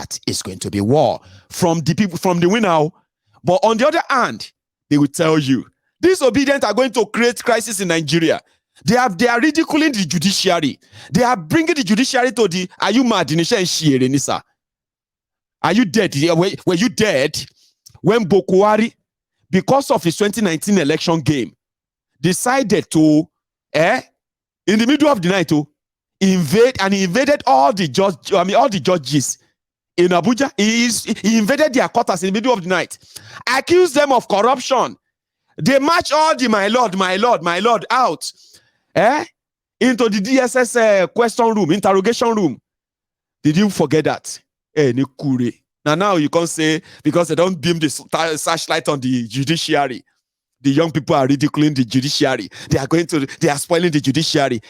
that is going to be war from the people, from the winner. But on the other hand, they will tell you, disobedient are going to create crisis in Nigeria. They are ridiculing the judiciary. They are bringing the judiciary to the, are you mad? Are you dead? Were you dead when Bokwari, because of his 2019 election game, decided to, in the middle of the night, to invaded all the judges in Abuja. He invaded their quarters in the middle of the night, accused them of corruption. They marched all the my lord out, into the DSS question room, interrogation room. Did you forget that? Now you can't say, because they don't beam the searchlight on the judiciary, the young people are ridiculing the judiciary. They are spoiling the judiciary.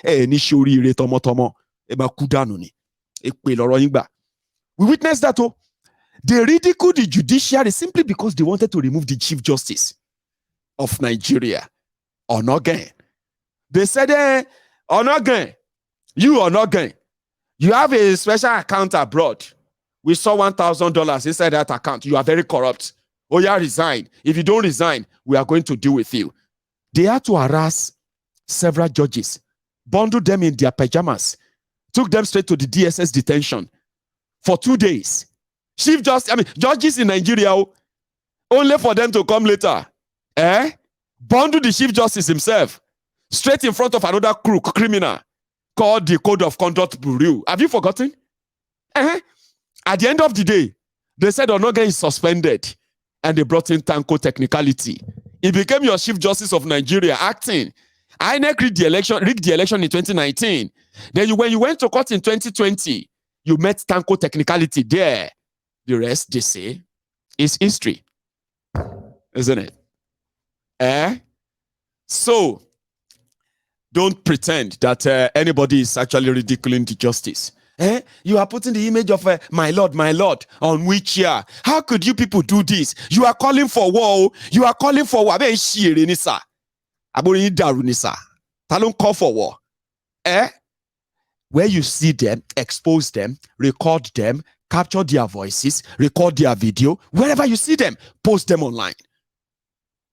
We witnessed that. They ridiculed the judiciary simply because they wanted to remove the Chief Justice of Nigeria, Onogen. They said, Onogen, you have a special account abroad. We saw $1,000 inside that account. You are very corrupt. Oh, yeah, resign. If you don't resign, we are going to deal with you. They had to harass several judges, bundled them in their pajamas, took them straight to the DSS detention for 2 days. Judges in Nigeria, only for them to come later. Bundle the Chief Justice himself straight in front of another criminal called the Code of Conduct Bureau. Have you forgotten? At the end of the day, they said Onogen is suspended, and they brought in Tanko technicality. He became your Chief Justice of Nigeria, acting. INEC rigged the election in 2019. Then when you went to court in 2020, you met Tanko technicality there. The rest, they say, is history. Isn't it? So, don't pretend that anybody is actually ridiculing the justice. You are putting the image of my lord on which year? How could you people do this? You are calling for war. You are calling for war. Don't call for war. Where you see them, expose them, record them, capture their voices, record their video. Wherever you see them, post them online.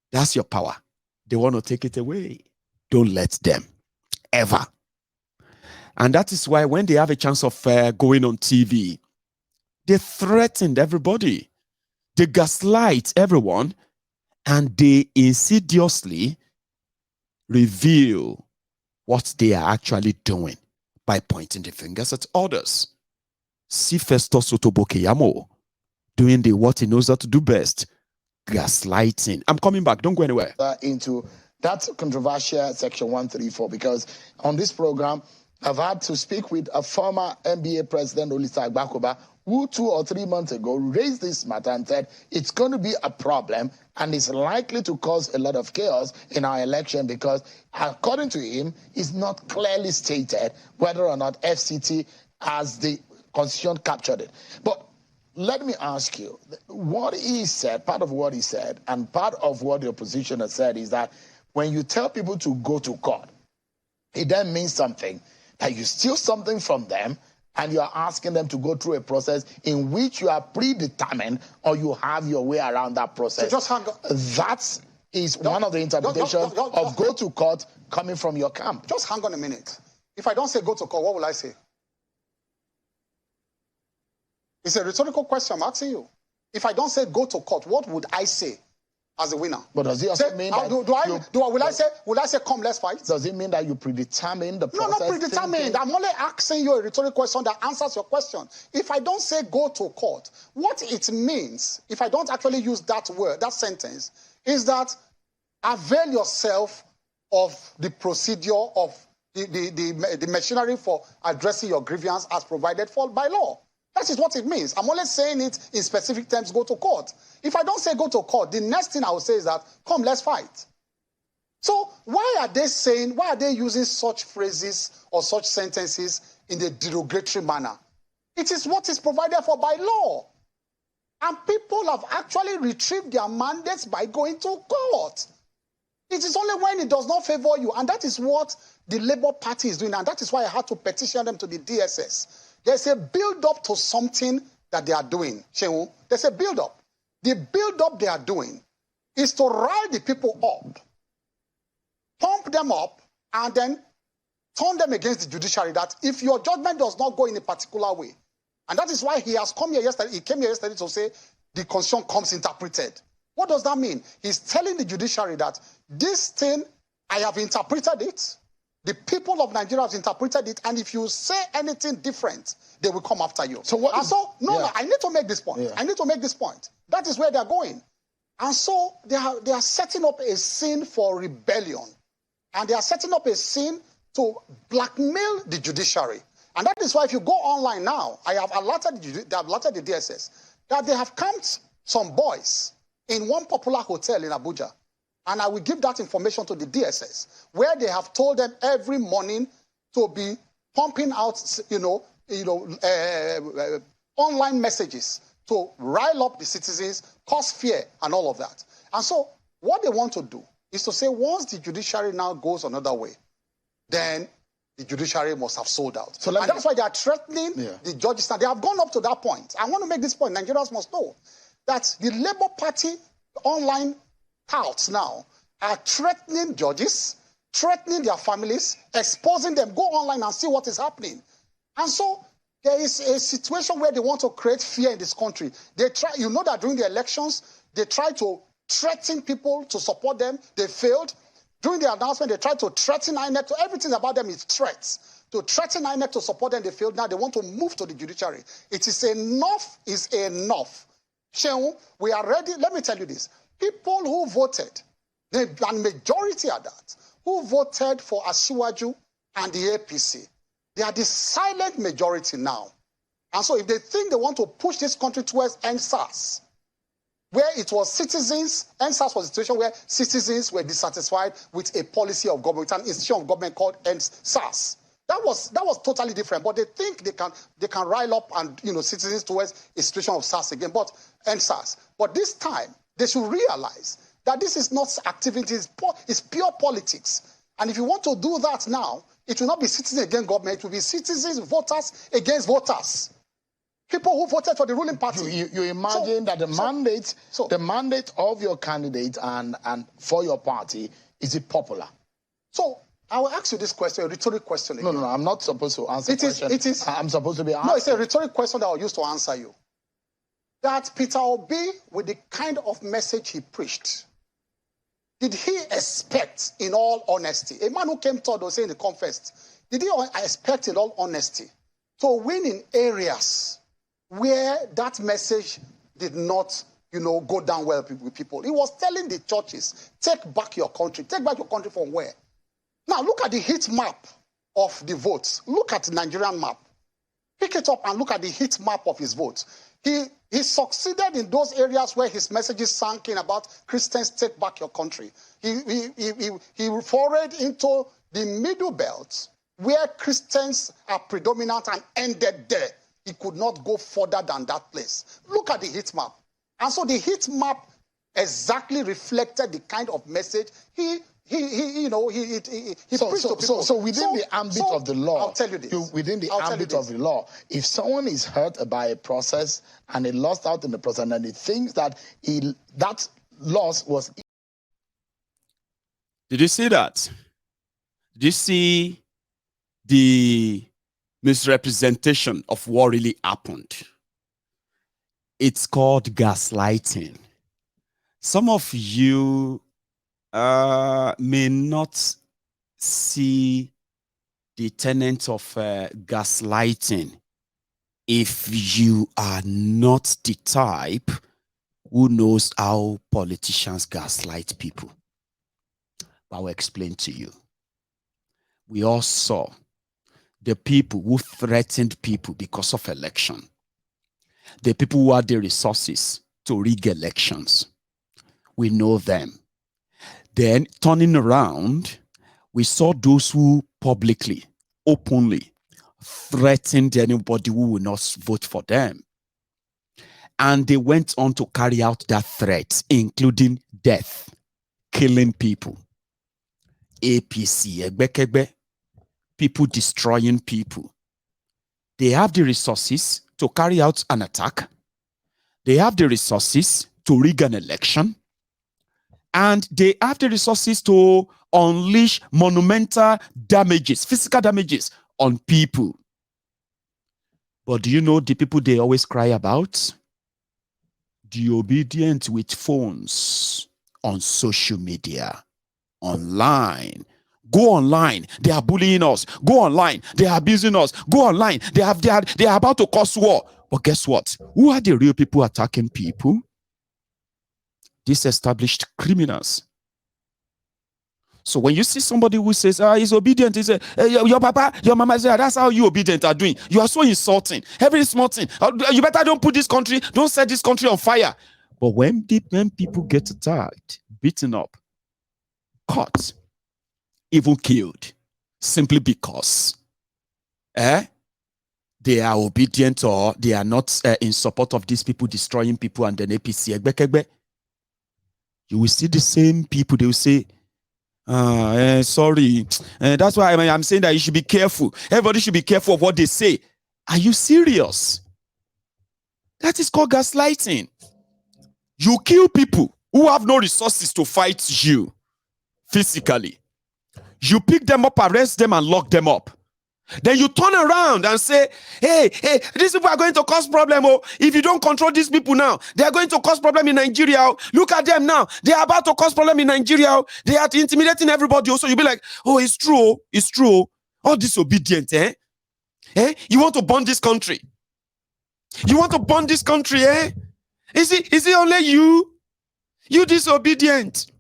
That's your power. They want to take it away. Don't let them. Ever. And that is why when they have a chance of going on TV, they threatened everybody. They gaslight everyone, and they insidiously reveal what they are actually doing by pointing the fingers at others. See Festus Otobokeyamo doing what he knows how to do best, gaslighting. I'm coming back. Don't go anywhere. Into that controversial Section 134, because on this program, I've had to speak with a former NBA president, Olisa Agbakoba, who 2 or 3 months ago raised this matter and said it's going to be a problem and it's likely to cause a lot of chaos in our election because, according to him, it's not clearly stated whether or not FCT, as the Constitution, captured it. But let me ask you, what he said, part of what he said, and part of what the opposition has said is that when you tell people to go to court, it then means something, that you steal something from them and you are asking them to go through a process in which you are predetermined or you have your way around that process. So just hang on. That is one of the interpretations of go to court coming from your camp. Just hang on a minute. If I don't say go to court, what will I say? It's a rhetorical question I'm asking you. If I don't say go to court, what would I say as a winner? But does it also mean that will I say come, let's fight? Does it mean that you predetermine the process? No, not predetermined. I'm only asking you a rhetorical question that answers your question. If I don't say go to court, what it means, if I don't actually use that word, that sentence, is that avail yourself of the procedure of the machinery for addressing your grievance as provided for by law. That is what it means. I'm only saying it in specific terms, go to court. If I don't say go to court, the next thing I will say is that, come, let's fight. So why are they using such phrases or such sentences in a derogatory manner? It is what is provided for by law. And people have actually retrieved their mandates by going to court. It is only when it does not favor you. And that is what the Labour Party is doing. And that is why I had to petition them to the DSS. There's a build-up to something that they are doing, Shehu, there's a build-up. The build-up they are doing is to rile the people up, pump them up, and then turn them against the judiciary, that if your judgment does not go in a particular way, and that is why he has come here yesterday, he came here yesterday to say the constitution comes interpreted. What does that mean? He's telling the judiciary that this thing, I have interpreted it, the people of Nigeria have interpreted it, and if you say anything different, they will come after you. So what? No, I need to make this point. Yeah. I need to make this point. That is where they're going. And so they are setting up a scene for rebellion. And they are setting up a scene to blackmail the judiciary. And that is why if you go online now, I have alerted the DSS that they have camped some boys in one popular hotel in Abuja. And I will give that information to the DSS, where they have told them every morning to be pumping out, online messages to rile up the citizens, cause fear, and all of that. And so what they want to do is to say once the judiciary now goes another way, then the judiciary must have sold out. So that's why they are threatening the judges. Now, they have gone up to that point. I want to make this point. Nigerians must know that the Labour Party online touts now are threatening judges, threatening their families, exposing them. Go online and see what is happening. And so there is a situation where they want to create fear in this country. They try, you know that during the elections, they tried to threaten people to support them. They failed. During the announcement, they tried to threaten INEC. Everything about them is threats. To threaten INEC to support them, they failed. Now they want to move to the judiciary. It is enough is enough. Shehu, we are ready. Let me tell you this. People who voted, the majority are that, who voted for Asiwaju and the APC, they are the silent majority now. And so if they think they want to push this country towards NSAS, where it was citizens, NSAS was a situation where citizens were dissatisfied with a policy of government, an institution of government called NSAS. That was totally different. But they think they can rile up and citizens towards a situation of SARS again, but NSAS. But this time they should realize that this is not activities, it's pure politics. And if you want to do that now, it will not be citizens against government, it will be citizens, voters against voters. People who voted for the ruling party. You imagine that the mandate of your candidate and for your party, is it popular? So I will ask you this question, a rhetoric question again. No, I'm not supposed to answer it is. I'm supposed to be asking. No, it's a rhetoric question that I'll use to answer you. That Peter Obi, with the kind of message he preached, did he expect, in all honesty, a man who came third or saying the confessed, did he expect, in all honesty, to win in areas where that message did not, go down well with people? He was telling the churches, take back your country. Take back your country from where? Now, look at the heat map of the votes. Look at the Nigerian map. Pick it up and look at the heat map of his votes. He succeeded in those areas where his messages sank in about Christians, take back your country. He forayed into the middle belt where Christians are predominant and ended there. He could not go further than that place. Look at the heat map. And so the heat map exactly reflected the kind of message he preached to people. So within the ambit of the law, I'll tell you this. Within the ambit of the law, if someone is hurt by a process and he lost out in the process and he thinks that that loss was... Did you see that? Did you see the misrepresentation of what really happened? It's called gaslighting. Some of you may not see the tenet of gaslighting if you are not the type who knows how politicians gaslight people. But I will explain to you. We all saw the people who threatened people because of election. The people who had the resources to rig elections. We know them. Then, turning around, we saw those who publicly, openly threatened anybody who will not vote for them. And they went on to carry out that threat, including death, killing people. APC, Egbekegbe, people destroying people. They have the resources to carry out an attack. They have the resources to rig an election. And they have the resources to unleash monumental damages, physical damages on people. But do you know the people they always cry about? The obedient with phones on social media, online. Go online, they are bullying us. Go online, they are abusing us. Go online, they are about to cause war. But guess what? Who are the real people attacking people? These established criminals. So when you see somebody who says, he's obedient, he says, your papa, your mama says, that's how you obedient are doing. You are so insulting. Every small thing. You better don't put this country, don't set this country on fire. But when people get attacked, beaten up, caught, even killed, simply because they are obedient or they are not in support of these people destroying people and then APC, you will see the same people, they will say, sorry. That's why I'm saying that you should be careful. Everybody should be careful of what they say. Are you serious? That is called gaslighting. You kill people who have no resources to fight you physically. You pick them up, arrest them, and lock them up. Then you turn around and say, hey, these people are going to cause problem. Oh, if you don't control these people now, they are going to cause problem in Nigeria. Oh. Look at them now. They are about to cause problem in Nigeria. Oh. They are intimidating everybody. Also, you'll be like, oh, it's true. It's true. All disobedient, You want to burn this country. You want to burn this country, Is it only you? You disobedient,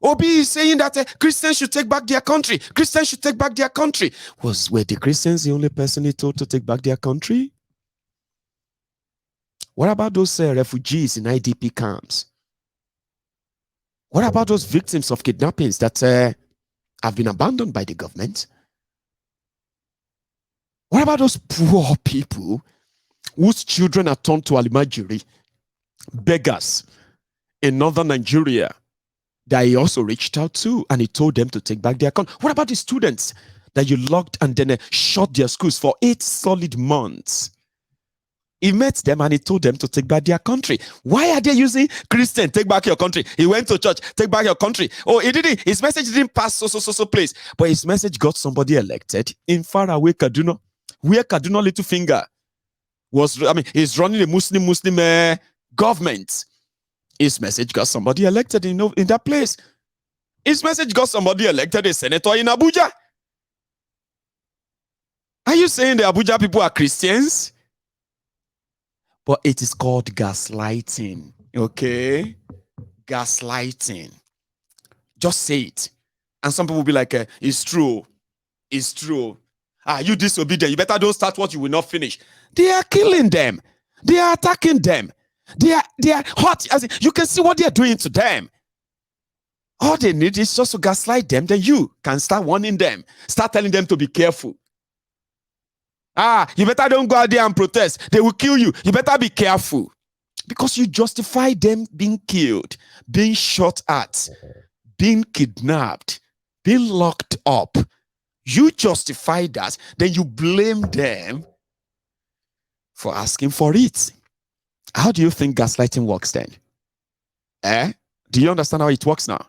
Obi is saying that Christians should take back their country. Christians should take back their country. Were the Christians the only person he told to take back their country? What about those refugees in IDP camps? What about those victims of kidnappings that have been abandoned by the government? What about those poor people whose children are turned to Alimajiri, beggars in northern Nigeria? That he also reached out to and he told them to take back their country. What about the students that you locked and then shut their schools for 8 solid months? He met them and he told them to take back their country. Why are they using Christian, take back your country? He went to church, take back your country. Oh, his message didn't pass so place. But his message got somebody elected in faraway Kaduna, where Kaduna Littlefinger he's running a Muslim government. His message got somebody elected in that place. His message got somebody elected a senator in Abuja. Are you saying the Abuja people are Christians? But it is called gaslighting. Okay? Gaslighting. Just say it. And some people will be like, it's true. It's true. You disobedient. You better don't start what you will not finish. They are killing them. They are attacking them. They are hot. As in, you can see what they are doing to them. All they need is just to gaslight them. Then you can start warning them. Start telling them to be careful. You better don't go out there and protest. They will kill you. You better be careful. Because you justify them being killed, being shot at, being kidnapped, being locked up. You justify that. Then you blame them for asking for it. How do you think gaslighting works then? Do you understand how it works now?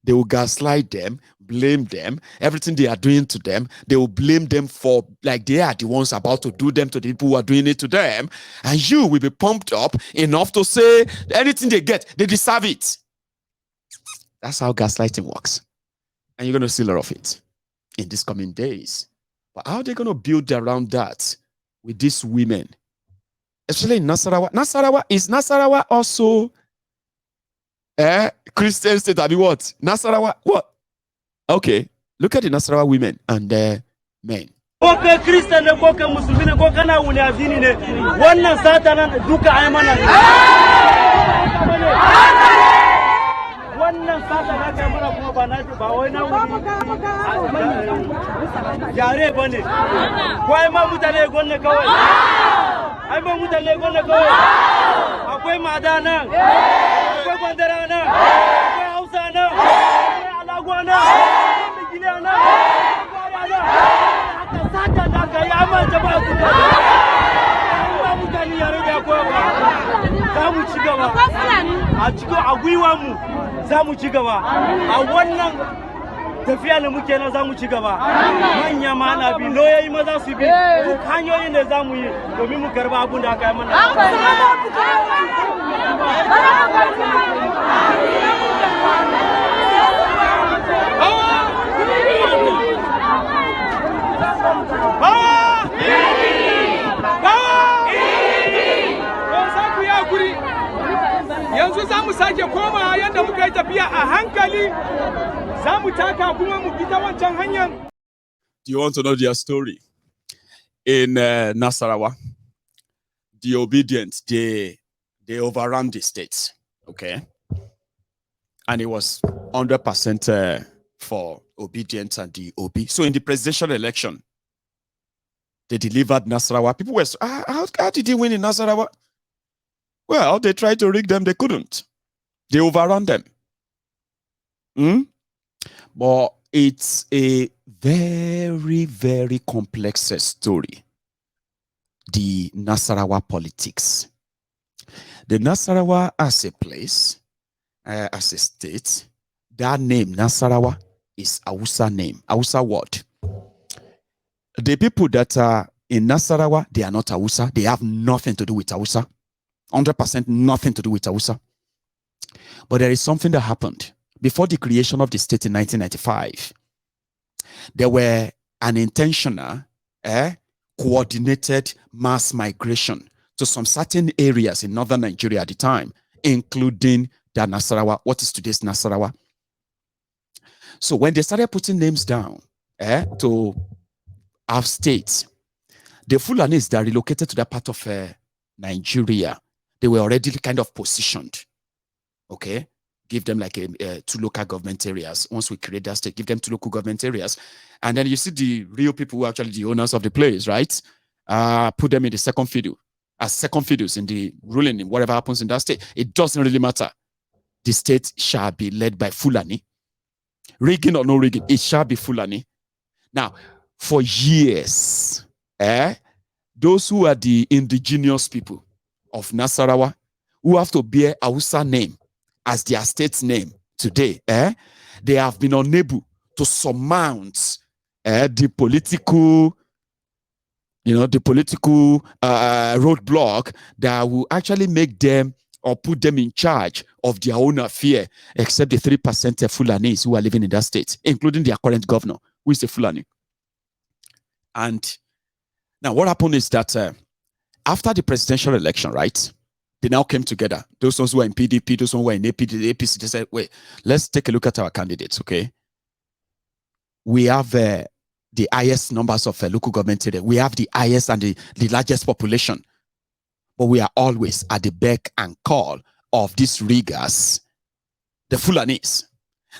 They will gaslight them, blame them, everything they are doing to them, they will blame them for, like they are the ones about to do them to the people who are doing it to them, and you will be pumped up enough to say anything they get, they deserve it. That's how gaslighting works. And you're going to see a lot of it in these coming days. But how are they going to build around that with these women? Especially in Nasarawa. Is Nasarawa also Christian state? I mean, what? Nasarawa, what? Okay, look at the Nasarawa women and men. Okay, Christian, okay, Muslim, okay, na uliazini ne. Wannan satanan duka aymana. Wannan satanan kai mana kuma ba na ba wai na yare bane. Ko ai ma mutane gonne kawai. Ai ba mutane gonne kawai. Akwai madana. Akwai bandarana. Akwai Hausana. Akwai Alagwana. Akwai Gilana. Akwai Haka sata da kai amma jama'a su za mu ci gaba a cikin agwiwanmu za mu ci gaba a wannan tafiya da muke nan za mu ci gaba manya ma na bi loyoyi ma za su bi duk hanyoyin da za mu yi domin mu karba abun da aka yi mana yanzu za mu sake koma yadda muka yi tafiya a hankali za mu taka kuma mu fita wancan hanyar. Do you want to know their story? In Nasarawa, the obedient, they overran the state, okay? And it was 100% for obedience and the OB. So in the presidential election, they delivered Nasarawa. People were, how did he win in Nasarawa? Well, they tried to rig them, they couldn't. They overran them. But it's a very, very complex story. The Nasarawa politics. The Nasarawa as a place, as a state, that name, Nasarawa, is Hausa name, Hausa word. The people that are in Nasarawa, they are not Hausa. They have nothing to do with Hausa. 100% nothing to do with Hausa. But there is something that happened. Before the creation of the state in 1995, there were an intentional, coordinated mass migration to some certain areas in northern Nigeria at the time, including the Nasarawa, what is today's Nasarawa. So when they started putting names down to have states, the Fulanis that relocated to that part of Nigeria, they were already kind of positioned. Okay, give them like 2 local government areas. Once we create that state, give them 2 local government areas. And then you see the real people who are actually the owners of the place, right? Put them in the second fiddle, as second fiddles in the ruling, in whatever happens in that state. It doesn't really matter. The state shall be led by Fulani. Rigging or no rigging, it shall be Fulani. Now, for years, those who are the indigenous people of Nasarawa, who have to bear Hausa name as their state's name today, they have been unable to surmount the political, roadblock that will actually make them or put them in charge of their own affair, except the 3% Fulanis who are living in that state, including their current governor, who is a Fulani. And now what happened is that after the presidential election, right, they now came together. Those ones who were in PDP, those ones who were in APC, they said, wait, let's take a look at our candidates, okay? We have the highest numbers of local government area. We have the highest and the largest population. But we are always at the beck and call of these riggers, the Fulanis.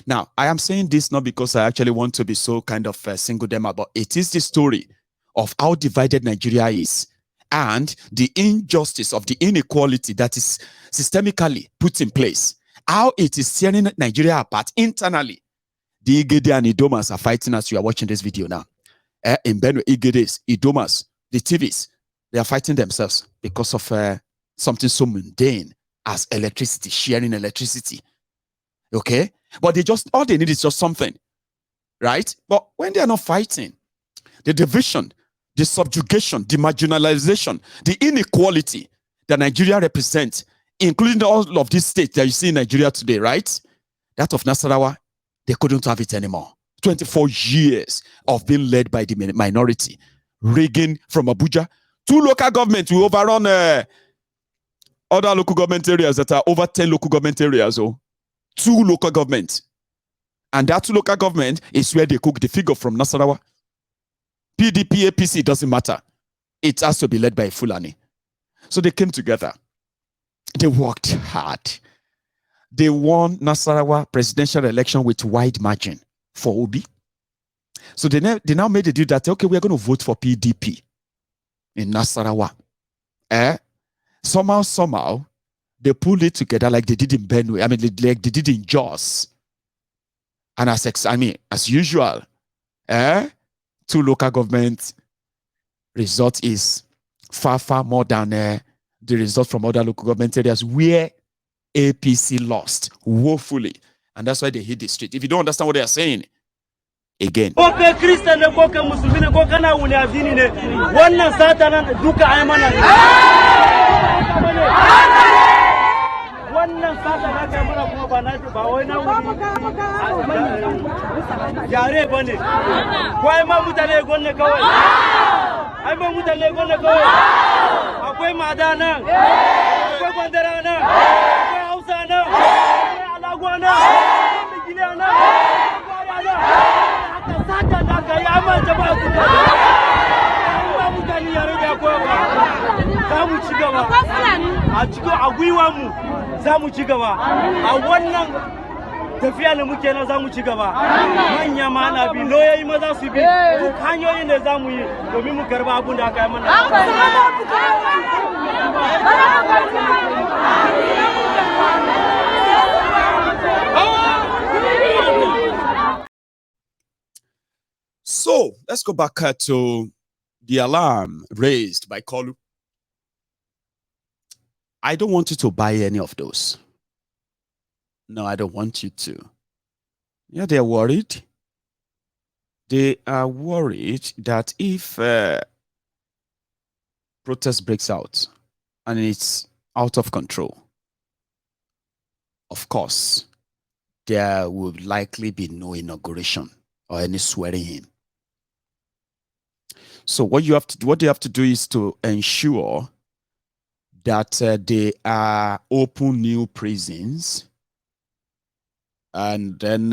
Now, I am saying this not because I actually want to be so kind of single them out, but it is the story of how divided Nigeria is and the injustice of the inequality that is systemically put in place. How it is tearing Nigeria apart internally. The Igede and Idomas are fighting as you are watching this video now. In Benue, Igedes, Idomas, the TVs, they are fighting themselves because of something so mundane as electricity, sharing electricity. Okay? But all they need is just something. Right? But when they are not fighting, the division, the subjugation, the marginalization, the inequality that Nigeria represents, including all of these states that you see in Nigeria today, right? That of Nasarawa, they couldn't have it anymore. 24 years of being led by the minority, rigging from Abuja. 2 local governments will overrun other local government areas that are over 10 local government areas. 2 local governments. And that 2 local government is where they cook the figure from Nasarawa. PDP, APC, doesn't matter. It has to be led by Fulani. So they came together. They worked hard. They won Nasarawa presidential election with wide margin for Obi. So they now made the deal that, okay, we're going to vote for PDP in Nasarawa. Somehow, they pulled it together like they did in Benue. Like they did in Jos. And as usual, 2 local government result is far more than the results from other local government areas where APC lost woefully. And that's why they hit the street. If you don't understand what they are saying, again. wannan sata na kai mana kuma ba na ba wai na wuri yare bane ko ai ma mutane gonne kawai ai ma mutane gonne kawai akwai mada nan akwai bandara nan akwai hausa nan akwai alagwa nan akwai migiliya nan akwai haka sata da kai amma jama'a su ba mutane yare da kowa za mu ci gaba a cikin agwiwa mu za mu ci gaba a wannan tafiya da muke na za mu ci gaba manya ma na bi loyoyi ma za su bi duk hanyoyin da za mu yi domin mu karba abin da aka yi mana. So let's go back to the alarm raised by Kolu. I don't want you to buy any of those. No, I don't want you to. Yeah, they're worried. They are worried that if protest breaks out and it's out of control, of course, there will likely be no inauguration or any swearing in. So what they have to do is to ensure that they are open new prisons and then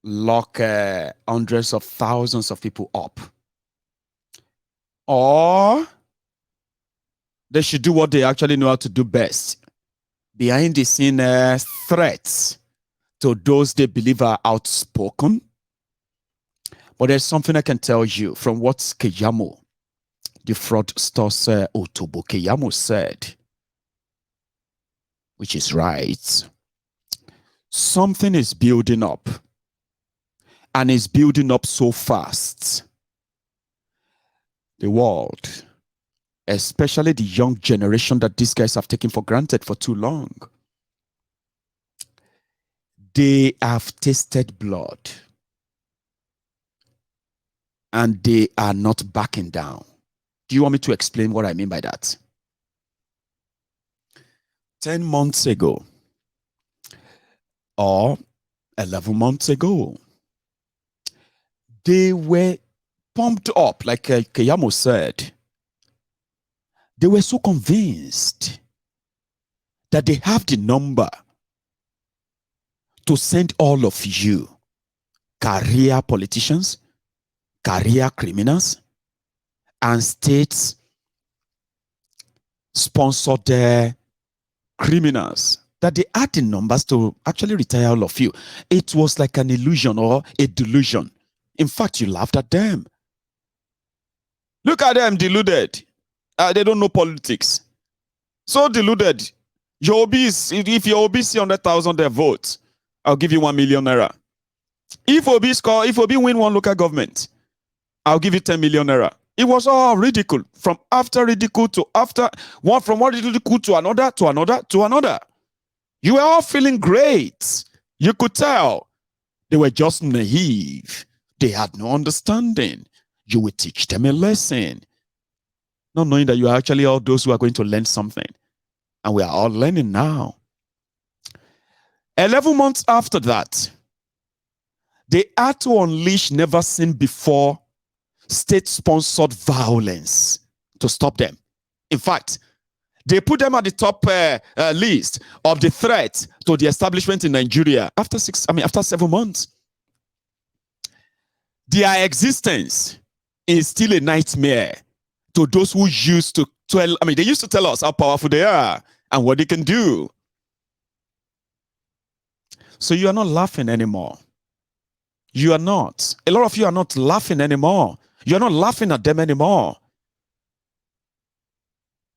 lock hundreds of thousands of people up. Or they should do what they actually know how to do best. Behind the scene threats to those they believe are outspoken. But there's something I can tell you from what Keyamo, the fraudster Otobo Keyamo said, which is right. Something is building up, and is building up so fast. The world, especially the young generation that these guys have taken for granted for too long, they have tasted blood, and they are not backing down. Do you want me to explain what I mean by that? 10 months ago, or 11 months ago, they were pumped up, like Keyamo said. They were so convinced that they have the number to send all of you, career politicians, career criminals, and state-sponsored criminals, that they had the numbers to actually retire all of you. It was like an illusion or a delusion. In fact, you laughed at them. Look at them, deluded. They don't know politics. So deluded. Your OBs, if your OB see 100,000 their votes, I'll give you 1 million naira. If OB win one local government, I'll give you 10 million naira. It was all ridicule. From after ridicule to after one, from one ridicule to another, to another, to another. You were all feeling great. You could tell they were just naive. They had no understanding. You would teach them a lesson, not knowing that you are actually all those who are going to learn something. And we are all learning now. 11 months after that, they had to unleash never seen before state-sponsored violence to stop them. In fact, they put them at the top list of the threat to the establishment in Nigeria after 7 months. Their existence is still a nightmare to those who used to tell, they used to tell us how powerful they are and what they can do. So you are not laughing anymore. You are not. A lot of you are not laughing anymore. You're not laughing at them anymore.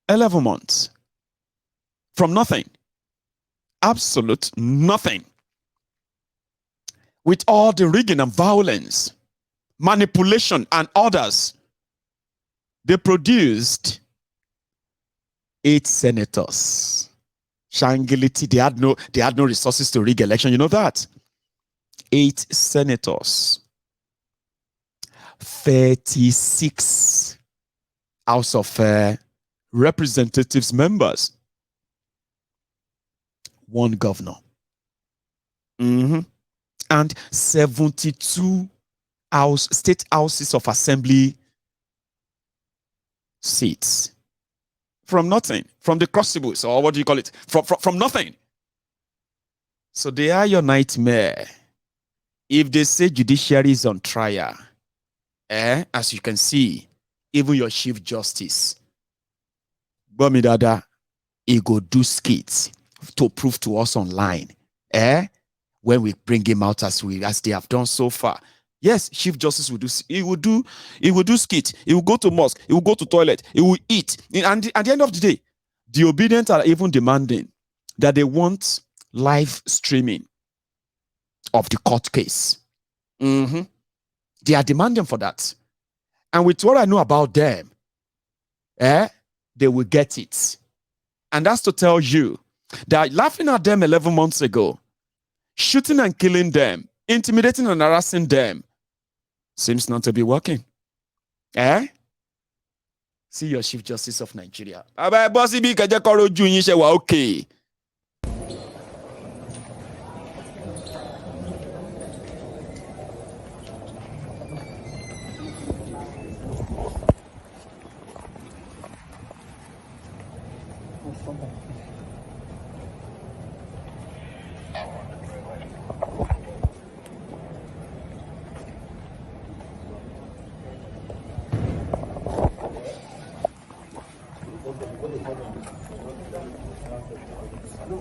11 months. From nothing. Absolute nothing. With all the rigging and violence, manipulation and others, they produced 8 senators. Shangiliti, they had no resources to rig election. You know that? 8 senators. 36 House of Representatives members. 1 governor. And 72 state houses of assembly seats. From nothing. From the crucibles, or what do you call it? From nothing. So they are your nightmare. If they say judiciary is on trial, as you can see, even your Chief Justice, Bamidada, he go do skits to prove to us online, when we bring him out as they have done so far. Yes, Chief Justice will do. He will do skit. He will go to mosque. He will go to toilet. He will eat. And at the end of the day, the obedient are even demanding that they want live streaming of the court case. They are demanding for that. And with what I know about them, they will get it. And that's to tell you that laughing at them 11 months ago, shooting and killing them, intimidating and harassing them, seems not to be working. See your Chief Justice of Nigeria. Okay.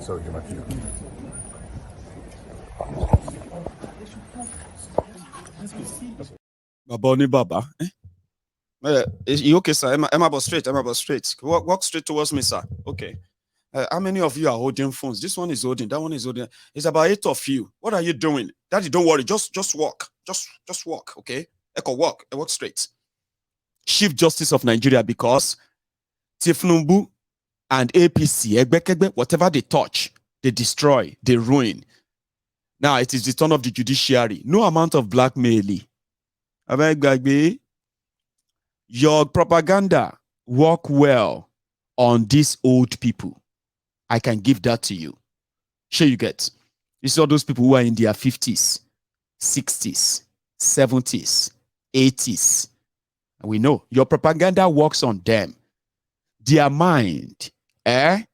Sorry, get back to you. Baba. You okay, sir? Emma, straight. Walk straight towards me, sir. Okay. How many of you are holding phones? This one is holding. That one is holding. It's about 8 of you. What are you doing? Daddy, don't worry. Just walk. Just walk. Okay. Echo, walk. Walk straight. Chief Justice of Nigeria, because Tinubu and APC, whatever they touch, they destroy, they ruin. Now it is the turn of the judiciary. No amount of blackmailing. Your propaganda work well on these old people. I can give that to you. Sure you get. You see all those people who are in their 50s, 60s, 70s, 80s. And we know your propaganda works on them. Their mind, can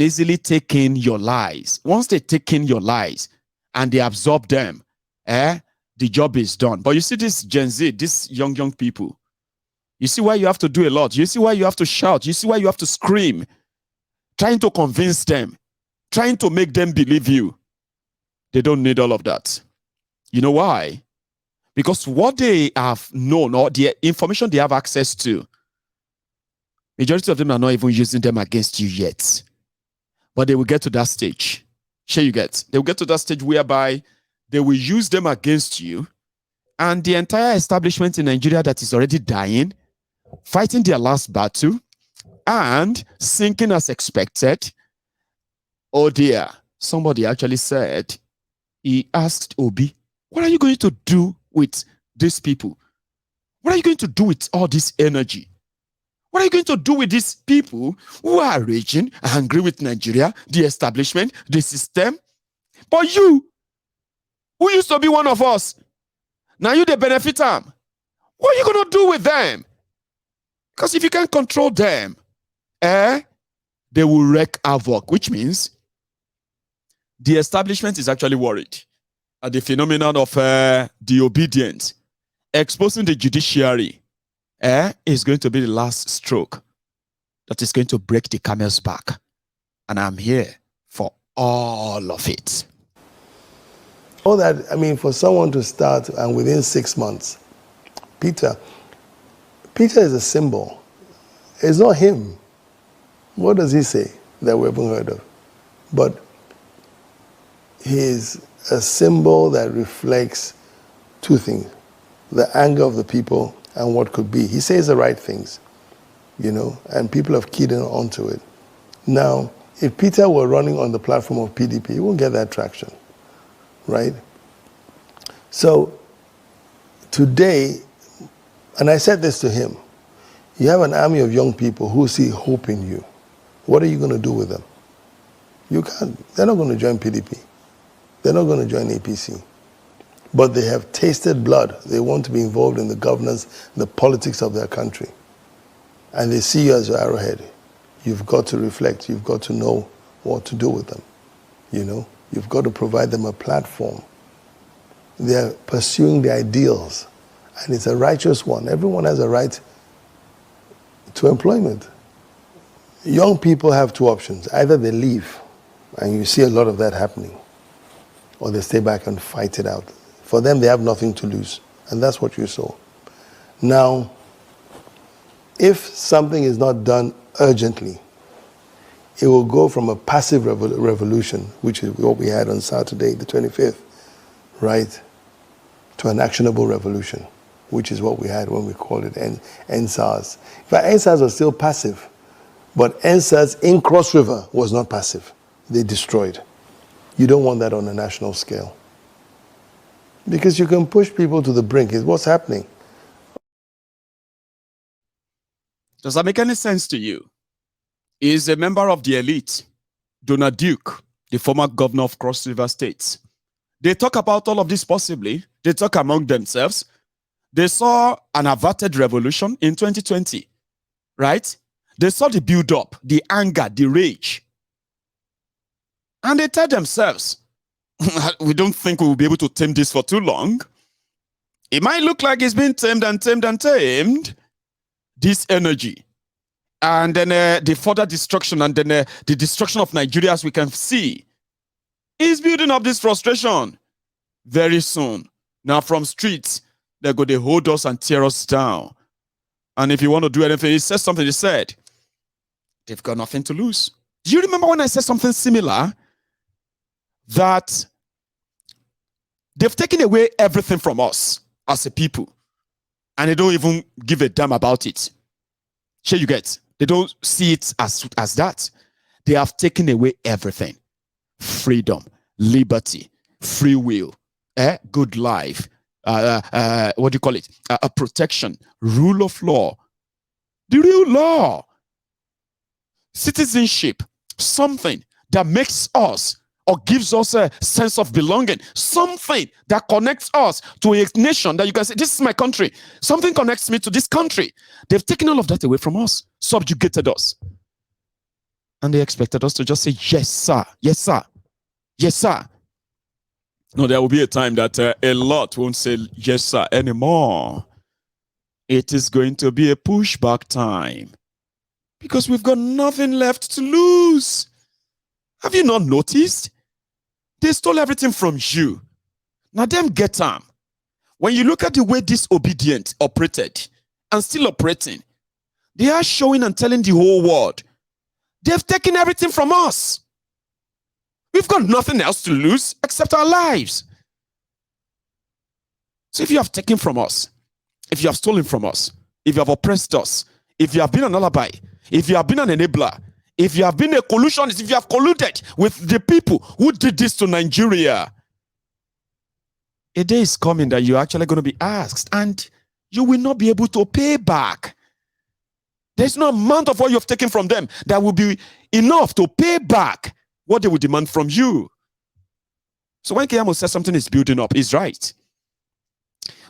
easily take in your lies. Once they take in your lies and they absorb them, the job is done. But you see this Gen Z, these young people, you see why you have to do a lot. You see why you have to shout. You see why you have to scream, trying to convince them, trying to make them believe you. They don't need all of that. You know why? Because what they have known, or the information they have access to, majority of them are not even using them against you yet. But they will get to that stage. Sure you get. They will get to that stage whereby they will use them against you, and the entire establishment in Nigeria that is already dying, fighting their last battle, and sinking as expected. Oh dear. Somebody actually said, he asked Obi, what are you going to do with these people? What are you going to do with all this energy? What are you going to do with these people who are raging, angry with Nigeria, the establishment, the system? But you, who used to be one of us, now you the benefit them. What are you going to do with them? Because if you can't control them, they will wreak havoc, which means the establishment is actually worried at the phenomenon of the obedience. Exposing the judiciary is going to be the last stroke that is going to break the camel's back. And I'm here for all of it. All that, I mean, for someone to start and within 6 months, Peter is a symbol. It's not him. What does he say that we haven't heard of? But he's a symbol that reflects two things: the anger of the people and what could be. He says the right things. and people have keyed in onto it. Now, if Peter were running on the platform of PDP, he won't get that traction, right? So today, and I said this to him, you have an army of young people who see hope in you. What are you going to do with them? You can't. They're not going to join PDP. They're not going to join APC. But they have tasted blood. They want to be involved in the governance, the politics of their country. And they see you as your arrowhead. You've got to reflect. You've got to know what to do with them. You've got to provide them a platform. They're pursuing the ideals. And it's a righteous one. Everyone has a right to employment. Young people have two options. Either they leave, and you see a lot of that happening, or they stay back and fight it out. For them, they have nothing to lose. And that's what you saw. Now, if something is not done urgently, it will go from a passive revolution, which is what we had on Saturday, the 25th, right, to an actionable revolution, which is what we had when we called it NSAS. In fact, NSAS was still passive, but NSAS in Cross River was not passive. They destroyed. You don't want that on a national scale. Because you can push people to the brink. Is what's happening. Does that make any sense to you? He is a member of the elite, Donald Duke, the former governor of Cross River State. They talk about all of this possibly. They talk among themselves. They saw an averted revolution in 2020, right? They saw the build-up, the anger, the rage. And they tell themselves, we don't think we will be able to tame this for too long. It might look like it's been tamed and tamed and tamed. This energy. And then the further destruction and then the destruction of Nigeria, as we can see, is building up this frustration very soon. Now from streets, they're going to hold us and tear us down. And if you want to do anything, he said something, he said, they've got nothing to lose. Do you remember when I said something similar? That they've taken away everything from us as a people. And they don't even give a damn about it. Sure you get? They don't see it as that. They have taken away everything. Freedom, liberty, free will, good life, what do you call it? A protection, rule of law. The real law. Citizenship, something that makes us or gives us a sense of belonging, something that connects us to a nation that you can say, this is my country. Something connects me to this country. They've taken all of that away from us, subjugated us. And they expected us to just say, yes, sir, yes, sir, yes, sir. No, there will be a time that a lot won't say yes, sir anymore. It is going to be a pushback time because we've got nothing left to lose. Have you not noticed? They stole everything from you. Now them get them. When you look at the way disobedient operated and still operating, they are showing and telling the whole world, they've taken everything from us. We've got nothing else to lose except our lives. So if you have taken from us, if you have stolen from us, if you have oppressed us, if you have been an alibi, if you have been an enabler, if you have been a collusionist, if you have colluded with the people who did this to Nigeria, a day is coming that you're actually going to be asked and you will not be able to pay back. There's no amount of what you have taken from them that will be enough to pay back what they will demand from you. So when Keyamo says something is building up, he's right.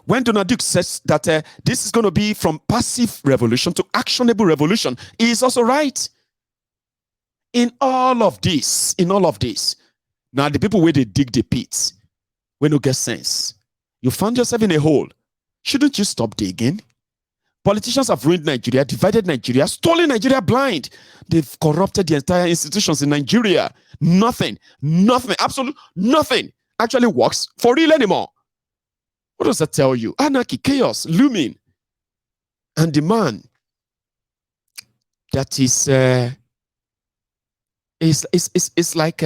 When Donald Duke says that this is going to be from passive revolution to actionable revolution, he is also right. In all of this, now the people where they dig the pits, when you get sense, you found yourself in a hole. Shouldn't you stop digging? Politicians have ruined Nigeria, divided Nigeria, stolen Nigeria blind. They've corrupted the entire institutions in Nigeria. Nothing, absolute nothing actually works for real anymore. What does that tell you? Anarchy, chaos, looming. And the man that is like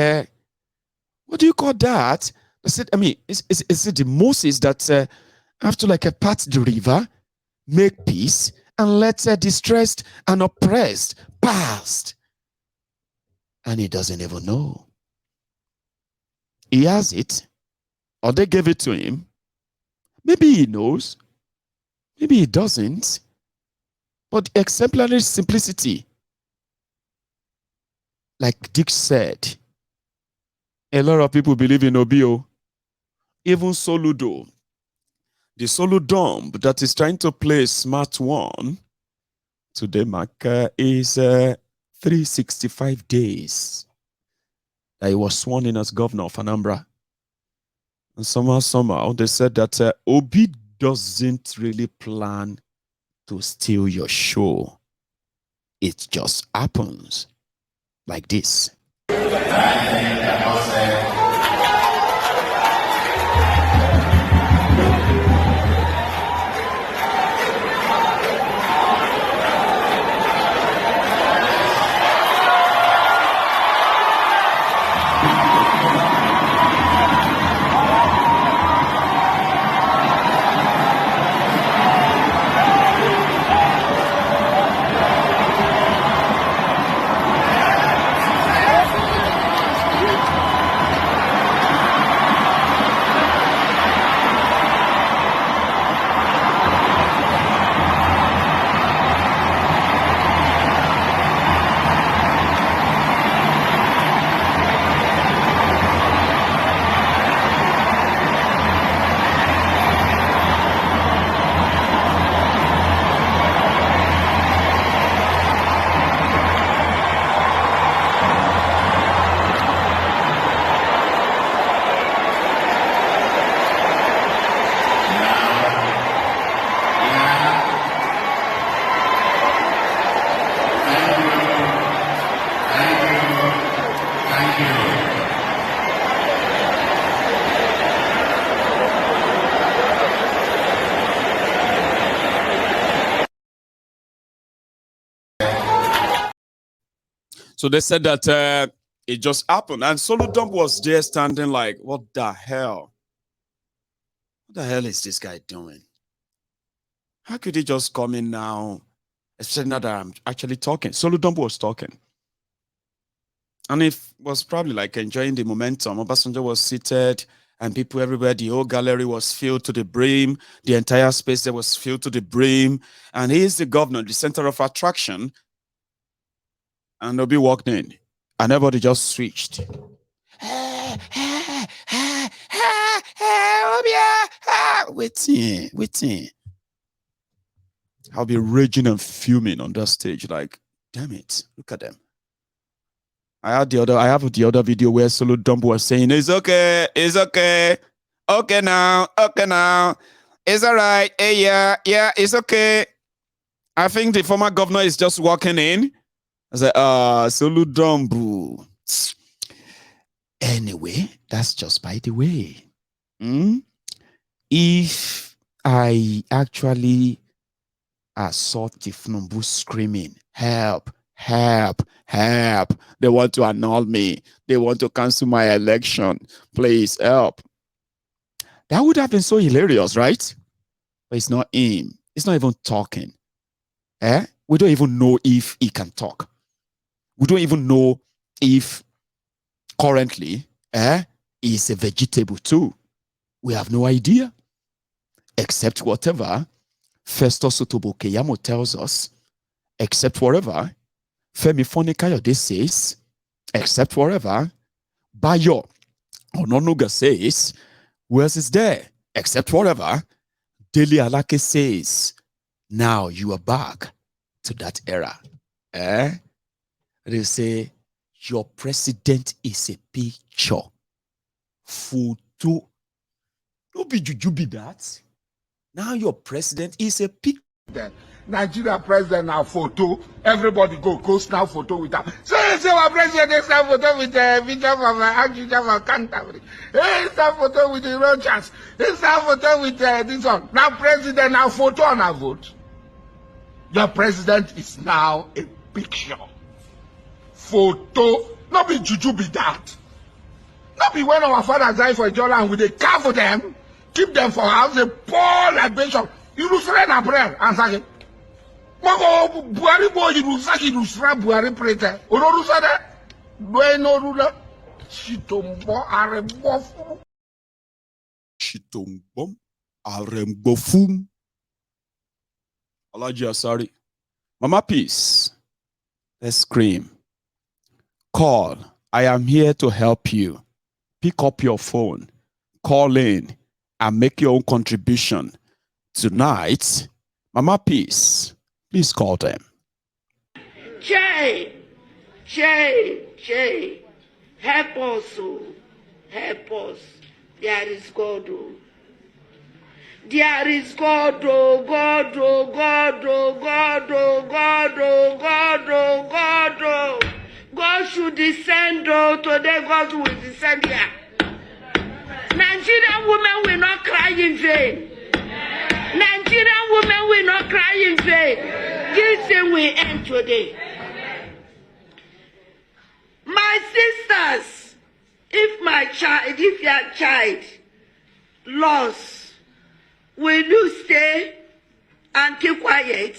what do you call that? I said, I mean, is it the Moses that have to like part the river, make peace, and let the distressed and oppressed pass. And he doesn't even know. He has it, or they gave it to him. Maybe he knows, maybe he doesn't. But exemplary simplicity, like Dick said, a lot of people believe in Obio, even Soludo. The Soludom that is trying to play a smart one today, Mark, is 365 days that he was sworn in as governor of Anambra. And somehow, they said that Obi doesn't really plan to steal your show. It just happens like this. So they said that it just happened. And Soludom was there standing like, what the hell? What the hell is this guy doing? How could he just come in now? Especially now that I'm actually talking. Soludom was talking. And it was probably like enjoying the momentum. Obasanjo was seated and people everywhere, the whole gallery was filled to the brim. The entire space there was filled to the brim. And he is the governor, the center of attraction. And Obi walked in, and everybody just switched. Waiting. I'll be raging and fuming on that stage, like, damn it, look at them. I have the other video where Soludom was saying, it's okay, okay now, it's all right, hey, yeah, it's okay. I think the former governor is just walking in. I said, Soludom. Anyway, that's just by the way. If I actually saw Tinubu screaming, help, they want to annul me, they want to cancel my election, please help. That would have been so hilarious, right? But it's not him. It's not even talking. We don't even know if he can talk. We don't even know if currently he's a vegetable too. We have no idea. Except whatever Festus Otobo Keyamo tells us, except whatever Femi Foni-Kayode says, except whatever Bayo Ononuga says, who else is there? Except whatever Dele Alake says. Now you are back to that era. They say, your president is a picture. Photo. No be juju be that. Now your president is a picture. Nigeria president now photo. Everybody go snap photo with that. Say my president is snap photo with the video from Archbishop of Canterbury. Hey, snap photo with the Rogers. Hey, snap photo with this one. Now president now photo on a vote. Your president is now a picture. Photo. Not be juju be that. Not be when our fathers die for a dollar and we they care for them, keep them for house, they pour libation. You lose friend and prayer. Answer it. Moko Buhari boy ilusra Buhari prete. Ororusa da. Dwe no rula. Chitombo arembofu. Chitombom arembofum. Alaji sorry. Mama Peace. Let's scream. Call. I am here to help you. Pick up your phone. Call in and make your own contribution. Tonight, Mama Peace, please call them. Che, help us, oh. Help us. There is God, oh. There is God, oh, God, oh, God, oh, God, oh, God, oh, God, oh, God, oh. God should descend, oh, today God will descend here. Nigerian women will not cry in vain. Nigerian women will not cry in vain. This thing will end today. My sisters, if your child lost, will you stay and keep quiet?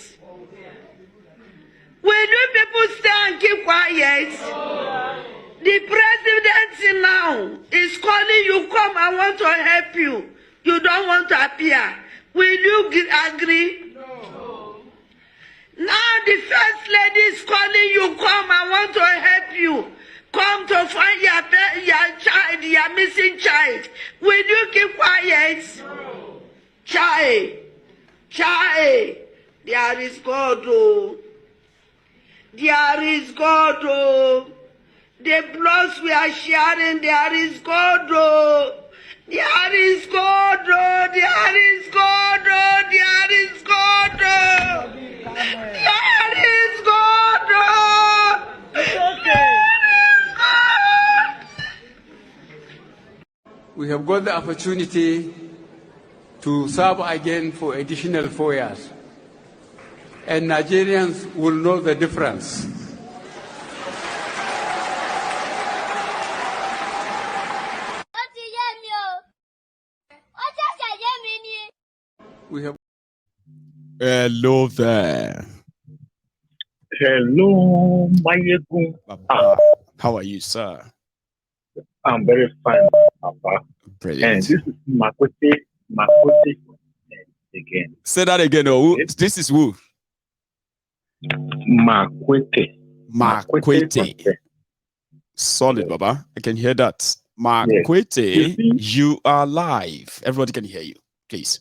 Will you people stay and keep quiet? The president now is calling you, come, I want to help you. You don't want to appear. Will you agree? No. Now the first lady is calling you, come, I want to help you. Come to find your child, your missing child. Will you keep quiet? No. Child, there is God, oh. There is God, oh. The bloods we are sharing, there is God, oh. There is God, oh. There is God, oh. There is God, oh. There is God, oh. We have got the opportunity to serve again for additional 4 years. And Nigerians will know the difference. We have. Hello there. Hello, Mayegun. How are you, sir? I'm very fine, Papa. Brilliant. And this is Makote again. Say that again. Oh, this is who? Makwete. Solid, Baba. I can hear that. Makwete, you are live. Everybody can hear you. Please.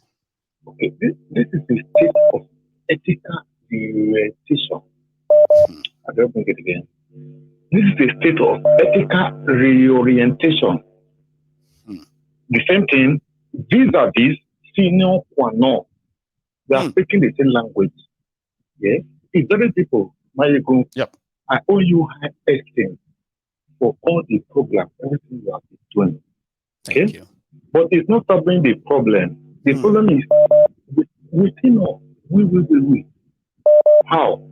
Okay, this is a state of ethical reorientation. I don't think it again. This is a state of ethical reorientation. The same thing, vis-a-vis senior qua non. They are speaking the same language. Yes. It's very people, Mayegun. Yep. I owe you high esteem for all the programs, everything you have been doing. Okay? Thank you. But it's not solving the problem. The problem is within us. We. How?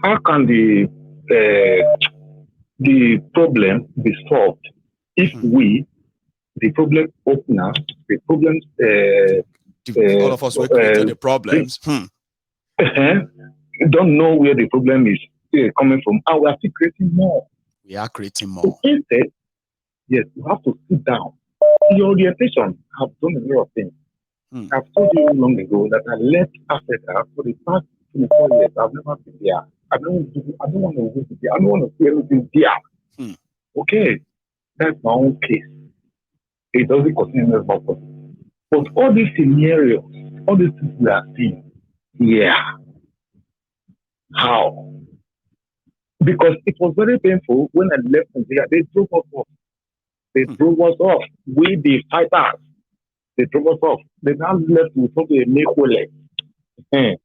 How can the problem be solved if we, the problem opener, the problems all of us will create the problems. Don't know where the problem is coming from. And we are still creating more. We are creating more. So instead, yes, you have to sit down. Your orientation have done a lot of things. I've told you long ago that I left Africa for the past 24 years. I've never been there. I don't want to visit there. I don't want to see anything there. Okay, that's my own case. It doesn't continue as purpose. But all these scenarios, all these things we are seeing, how? Because it was very painful when I left Nigeria. They drove us off. We the fighters. They drove us off. They now left with something a make way. They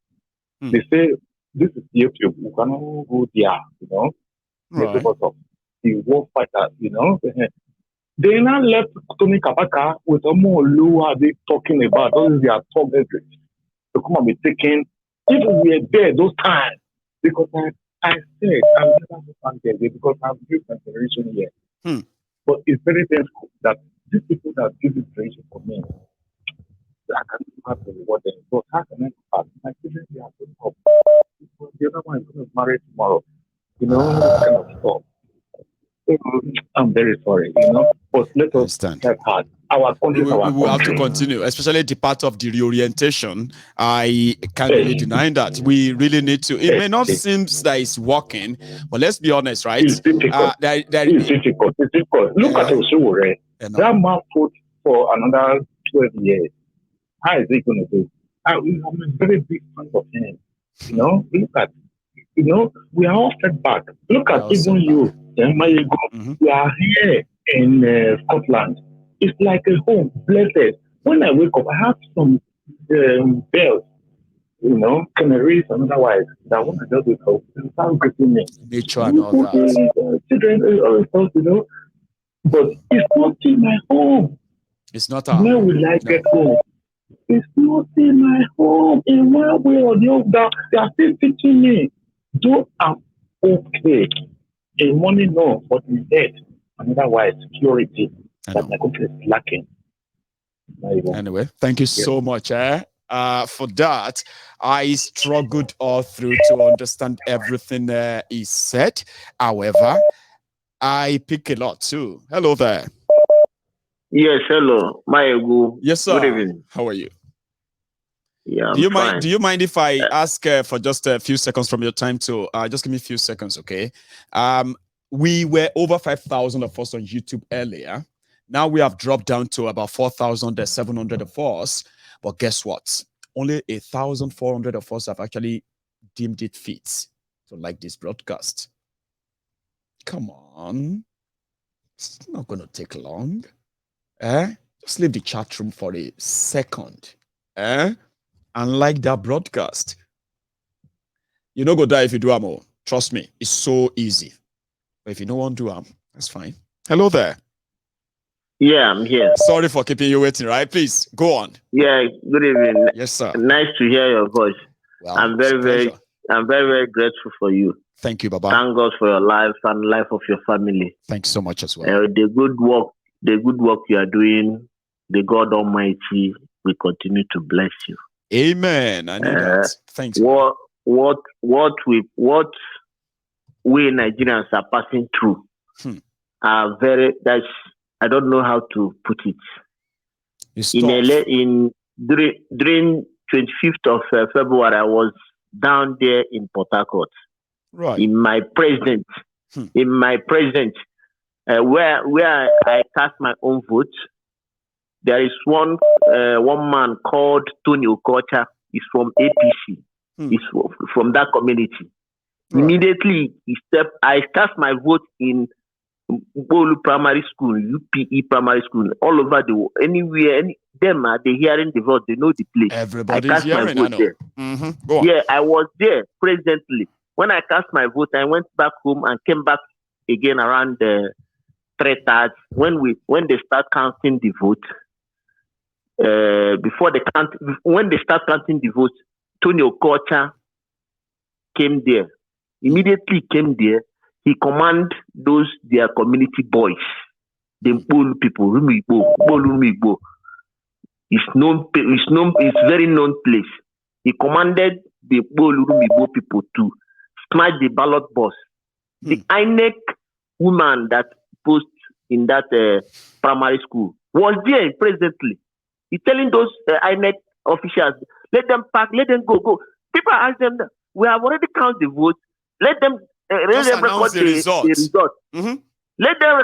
say, this is YouTube. We cannot go there, you know. They drove us off. The war fighters, you know. They now left Tony Kabaka with a more low are they talking about. Those are talk to come and be taken. If we were there those times, because I said I'll never go there because I've built my generation here. But it's very painful that these people that give this generation for me, I can have to reward them. So how can I pass? My children, they are going up. The other one is going to marry tomorrow. You know, this kind of stuff. So, I'm very sorry, you know, but let us have heart. Our country is We our will have to country. continue, especially the part of the reorientation. I can't really deny that. We really need to. It may not seem that it's working, but let's be honest, right? It's difficult. It's difficult. It's difficult. Look at Osuwore. That man fought for another 12 years. How is he going to do? I'm a very big fan of him. You know, look at, you know, we are all set back. Look at even you, we are here in Scotland. It's like a home, blessed. When I wake up, I have some bells, you know, canaries and otherwise that when I just wake up, they start greeting me. Nature and all that. Children, all stuff, you know, but it's not in my home. It's not our Where home. will I get home? It's not in my home. In one way or the other, they are still teaching me. Though I'm okay. In money, no, but in debt, and otherwise, security that my country is lacking. Anyway, thank you so much for that. I struggled all through to understand everything he said. However, I pick a lot too. Hello there. Yes, hello. Maegu. Yes, sir. Good evening. How are you? Yeah, do you fine. mind? Do you mind if I ask for just a few seconds from your time to just give me a few seconds, okay? We were over 5,000 of us on YouTube earlier. Now we have dropped down to about 4,700 of us. But guess what? Only 1,400 of us have actually deemed it fit to like this broadcast. Come on, it's not going to take long. Just leave the chat room for a second. And like that broadcast. You know, go die if you do amo. Trust me, it's so easy. But if you don't want to do that's fine. Hello there. Yeah, I'm here. Sorry for keeping you waiting, right? Please, go on. Yeah, good evening. Yes, sir. Nice to hear your voice. Well, I'm very, very grateful for you. Thank you, Baba. Thank God for your life and life of your family. Thanks so much as well. The good work you are doing, the God Almighty will continue to bless you. Amen. I know that. Thanks. What we Nigerians are passing through are I don't know how to put it. During 25th of February, I was down there in Port Harcourt. Right. In my presence, where I cast my own vote, there is one man called Tony Okocha. He's from APC. He's from that community. Right. Immediately, I cast my vote in Bolu Primary School, UPE Primary School, all over the world, anywhere. They're hearing the vote, they know the place. Everybody's hearing, I know. There. Go on. Yeah, I was there presently. When I cast my vote, I went back home and came back again around the 3:30. When they start counting the vote, when they start counting the vote, Tony Okocha came there. Immediately came there. He commanded their community boys, the Bolu people, Rumigbo. It's very known place. He commanded the Bolu Rumigbo people to smash the ballot box. The INEC woman that post in that primary school was there presently. He's telling those INEC officials, let them pack, let them go. People ask them, we have already counted the votes. Let them record the result. Let them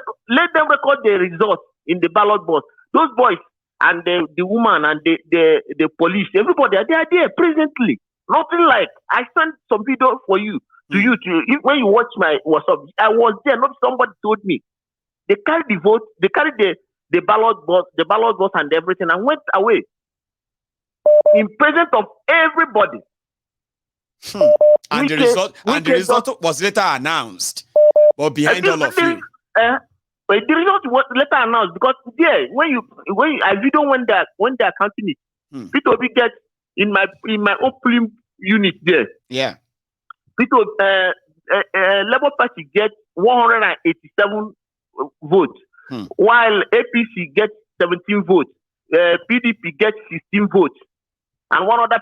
record the result in the ballot box. Those boys and the woman and the police, everybody, they are there presently. Nothing like I sent some video for you when you watch my WhatsApp. I was there. Not somebody told me. They carried the vote. They carried the ballot box, and everything, and went away in presence of everybody. And the result was later announced. But behind all of you. But the result was later announced because when I video when they're counting it, people will get in my open unit there. Yeah. People Labour Party get 187 votes, while APC gets 17 votes. PDP gets 16 votes, and one other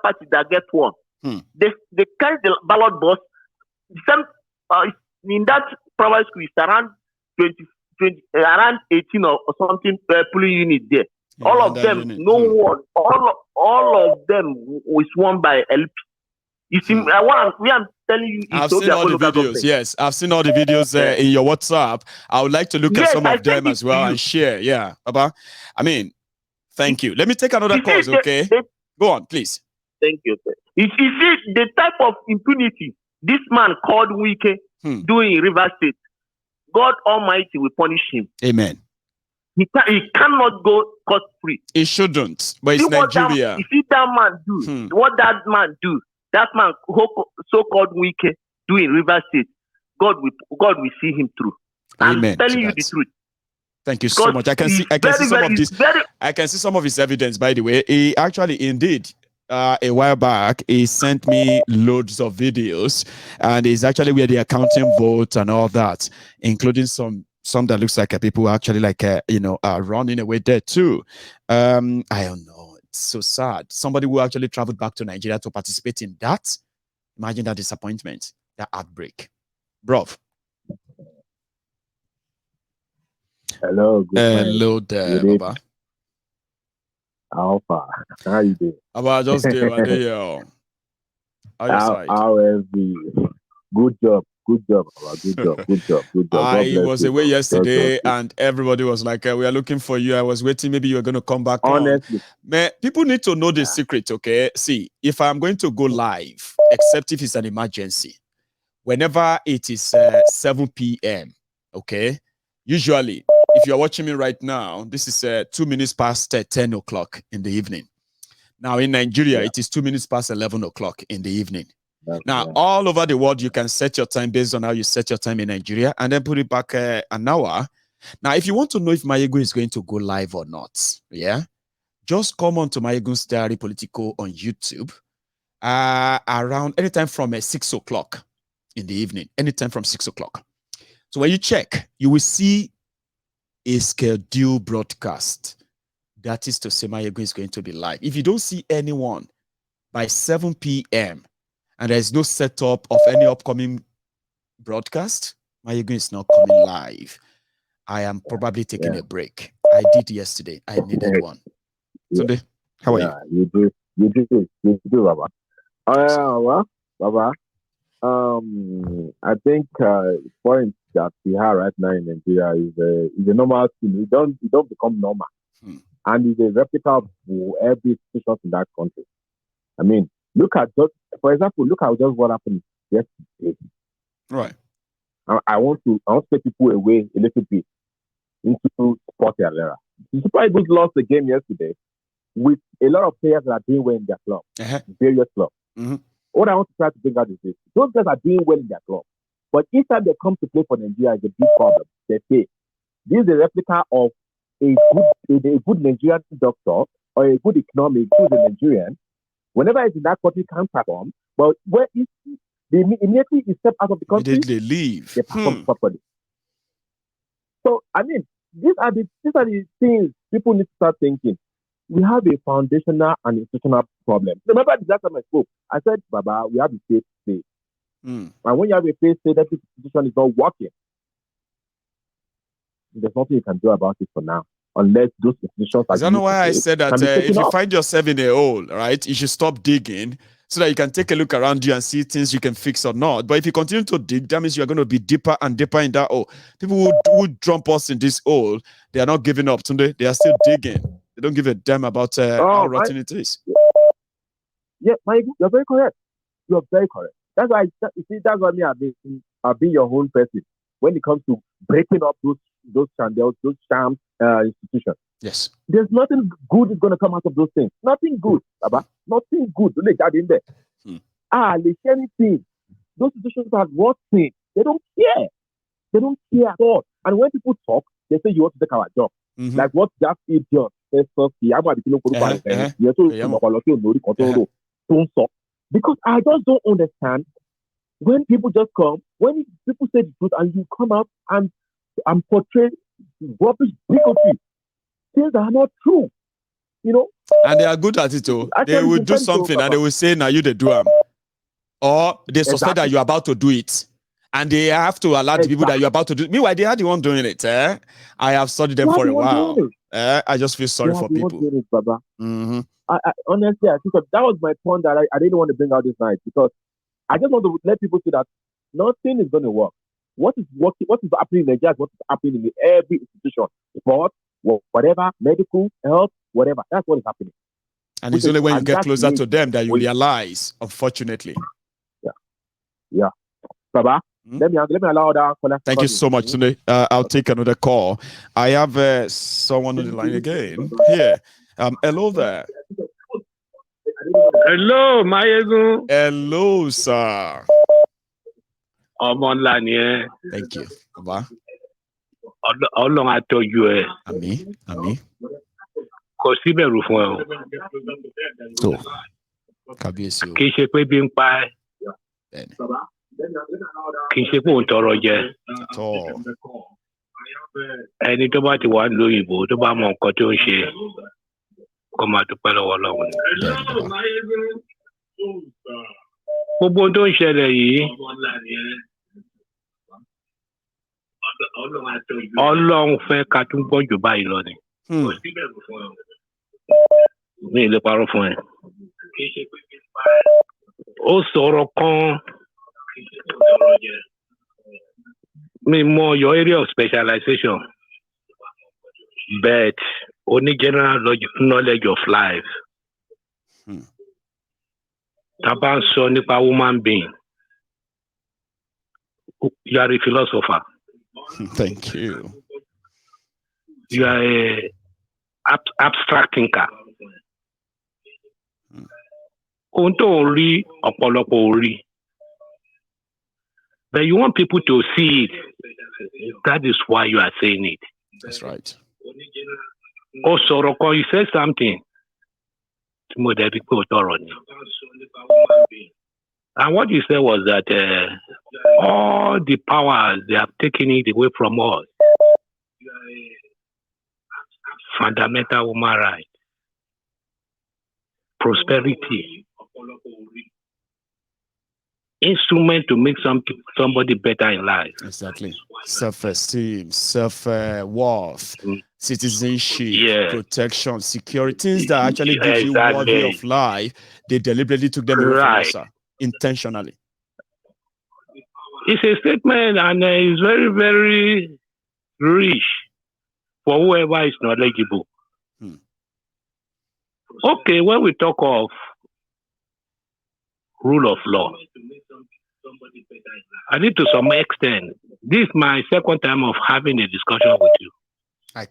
party that gets one. They carry the ballot box. In that primary school, it's around 20, around 18 or something polling units there. All of them, no one, all of them was won by LP. You see, we are telling you. I've seen all the videos. Yes, I've seen all the videos in your WhatsApp. I would like to look at some of them as well and share. Yeah, Baba. I mean, thank you. Let me take another call, okay? Go on, please. Thank you, sir. You see, the type of impunity this man called Wike doing in River State, God Almighty will punish him. Amen. He cannot go scot-free. He shouldn't, but it's Nigeria. You see that man do, what that man do, that man so-called Wike do in River State, God will see him through. Amen. I'm telling you the truth. Thank you so much. I can see some of this. I can see some of his evidence, by the way. He actually indeed a while back, he sent me loads of videos, and it's actually where they're counting votes and all that, including some that looks like people actually running away there too. I don't know. It's so sad. Somebody who actually traveled back to Nigeria to participate in that. Imagine that disappointment, that heartbreak, bro. Hello. Hello there, Baba. How far? How you doing? About just there, yo. How good job, Baba. Good job. I was away yesterday, and everybody was like, "We are looking for you." I was waiting. Maybe you were going to come back. Honestly, man, people need to know the secret. Okay, see, if I'm going to go live, except if it's an emergency, whenever it is 7 p.m. Okay, usually. If you're watching me right now, this is 2 minutes past 10 o'clock in the evening. Now in Nigeria, it is 2 minutes past 11 o'clock in the evening. All over the world, you can set your time based on how you set your time in Nigeria and then put it back an hour. Now, if you want to know if Mayego is going to go live or not, just come on to Mayego's Diary Politico on YouTube around anytime from 6 o'clock in the evening, anytime from 6 o'clock. So when you check, you will see a scheduled broadcast. That is to say, Mayego is going to be live. If you don't see anyone by 7 p.m. and there's no setup of any upcoming broadcast, Mayego is not coming live. I am probably taking a break. I did yesterday. I needed one. Sunday, how are you? You do, Baba. Baba. I think point that we have right now in Nigeria is a normal thing. You don't become normal, and it's a replica of every institution in that country. I mean, for example, look at just what happened yesterday. Right. I want to take people away a little bit into Sport Alera. The Super Eagles lost the game yesterday with a lot of players that are doing well in their club, various clubs. What I want to try to bring out is this: those guys are doing well in their club, but each time they come to play for Nigeria, is a big problem. They say this is a replica of a good Nigerian doctor or a good economic who's a Nigerian. Whenever it's in that country, can't perform, but they immediately step out of the country, they leave. They perform properly. So I mean, these are the things people need to start thinking. We have a foundational and institutional problem. Remember the last time I spoke, I said, Baba, we have a faith state. And when you have a faith state, that institution is not working. There's nothing you can do about it for now, unless those institutions are. Is that why I said that if you find yourself in a hole, right, you should stop digging so that you can take a look around you and see things you can fix or not. But if you continue to dig, that means you're going to be deeper and deeper in that hole. People who dump us in this hole, they are not giving up. Today, they are still digging. They don't give a damn about how rotten it is. Yeah, you're very correct. You're very correct. That's why that's why I've been your own person when it comes to breaking up those chandels, those sham institutions. Yes. There's nothing good is going to come out of those things. Nothing good, Baba. Nothing good. Don't let that in there. Anything. Those institutions are working. They don't care. They don't care at all. And when people talk, they say you want to take our job. Like what that idiot says, because I just don't understand when people just come, when people say the truth and you come out and portray rubbish bigotry. things that are not true. You know, and they are good at it too. They will do something and they will say, now you the do them. Or they suspect that you're about to do it. And they have to alert the people that you're about to do it. Meanwhile, they are the one doing it. I have studied them for a while. I just feel sorry for people. Mm-hmm. I honestly, I think that was my point that I didn't want to bring out this night, because I just want to let people see that nothing is going to work. What is working? What is happening in Nigeria? What is happening in every institution, sport, whatever, medical, health, whatever. That's what is happening. And it's only when you get closer to them that you realize, unfortunately. Yeah. Baba, let me allow that. Thank you so much, Tunde. I'll take another call. I have someone on the line again. Here. Hello there. Hello, Mayegun. Hello, sir. Thank you, Baba. Ọlọ́run á tọ́jú ẹ. Àmín. Kò síbẹ̀rù fún ẹ o. Tó, kábíyèsí o. Kì í ṣe pé bí ń pa ẹ́. Kì í ṣe pé òun tọrọ jẹ. Ẹni tó bá ti wà lóyìnbó tó bá mọ nǹkan tó ń ṣe kó máa dúpẹ́ lọ́wọ́ Ọlọ́run. Gbogbo ohun tó ń ṣẹlẹ̀ yìí, Ọlọ́run fẹ́ ká tún gbọ́ jù báyìí lọ ni. Mi ì lè parọ́ fún ẹ. Ó sọ̀rọ̀ kan, mi mọ your area of specialization, but only general knowledge of life. Tá bá ń sọ nípa human being, you are a philosopher. Thank you. You are a abstract thinker. Ohun tó ń rí ọ̀pọ̀lọpọ̀ ò rí. But you want people to see it. That is why you are saying it. That's right. Oh, Soroko, you said something. And what you said was that all the powers, they have taken it away from us. Fundamental human rights, prosperity, instrument to make somebody better in life. Exactly. Self-esteem, self-worth, citizenship, protection, security, things that actually give you worthy of life. They deliberately took them away from us, sir, intentionally. It's a statement, and it's very, very rich for whoever is knowledgeable. Okay, when we talk of rule of law, I need to some extent. This is my second time of having a discussion with you